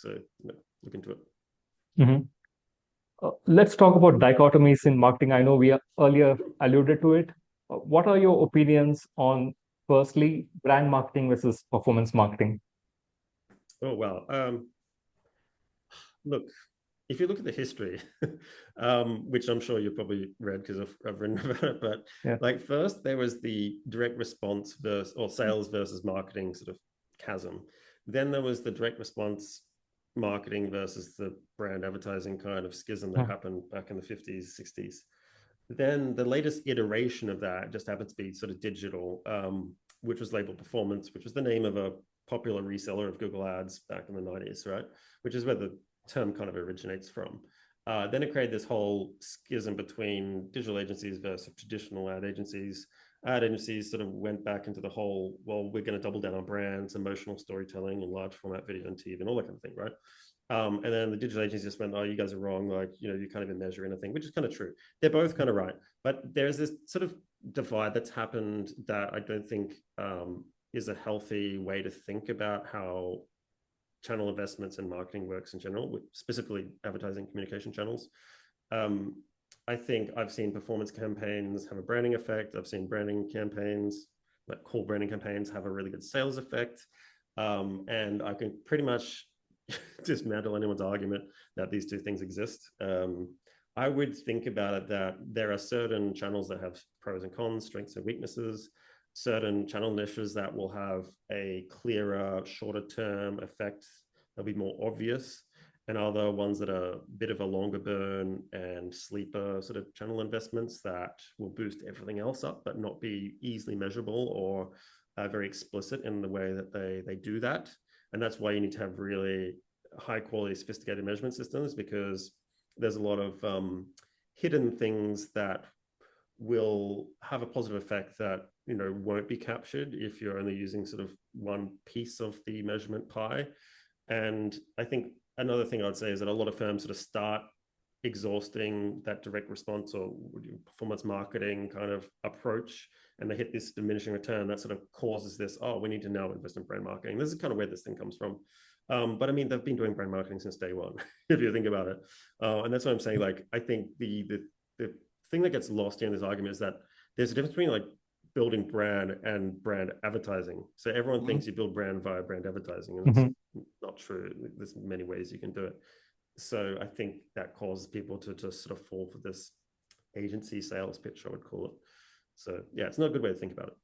So look into it. Mm-hmm. Let's talk about dichotomies in marketing. I know we earlier alluded to it. What are your opinions on, firstly, brand marketing versus performance marketing? Oh, wow. Look, if you look at the history, which I'm sure you probably read because I've written about it, but Yeah. like first there was the direct response versus or sales versus marketing sort of chasm. Then there was the direct response marketing versus the brand advertising kind of schism that happened back in the 50s, 60s. Then the latest iteration of that just happened to be sort of digital, which was labeled performance, which was the name of a popular reseller of Google Ads back in the 90s, right? Which is where the term kind of originates from. Then it created this whole schism between digital agencies versus traditional ad agencies. Ad agencies sort of went back into the whole, well, we're going to double down on brands, emotional storytelling, and large format video and TV and all that kind of thing, right? And then the digital agencies just went, oh, you guys are wrong. Like, you can't even measure anything, which is kind of true. They're both kind of right. But there's this sort of divide that's happened that I don't think is a healthy way to think about how channel investments and marketing works in general, specifically advertising communication channels. I think I've seen performance campaigns have a branding effect. I've seen branding campaigns, like core branding campaigns, have a really good sales effect. And I can pretty much dismantle anyone's argument that these two things exist. I would think about it that there are certain channels that have pros and cons, strengths and weaknesses, certain channel niches that will have a clearer, shorter term effect. They'll be more obvious, and other ones that are a bit of a longer burn and sleeper sort of channel investments that will boost everything else up, but not be easily measurable or very explicit in the way that they do that. And that's why you need to have really high quality, sophisticated measurement systems, because there's a lot of hidden things that will have a positive effect that won't be captured if you're only using sort of one piece of the measurement pie. And I think another thing I'd say is that a lot of firms sort of start exhausting that direct response or performance marketing kind of approach, and they hit this diminishing return that sort of causes this, oh, we need to now invest in brand marketing. This is kind of where this thing comes from. But I mean, they've been doing brand marketing since day one, if you think about it. And that's what I'm saying. Like, I think the thing that gets lost here in this argument is that there's a difference between like building brand and brand advertising. So everyone thinks you build brand via brand advertising, and it's not true. There's many ways you can do it. So I think that causes people to just sort of fall for this agency sales pitch, I would call it. So yeah, it's not a good way to think about it.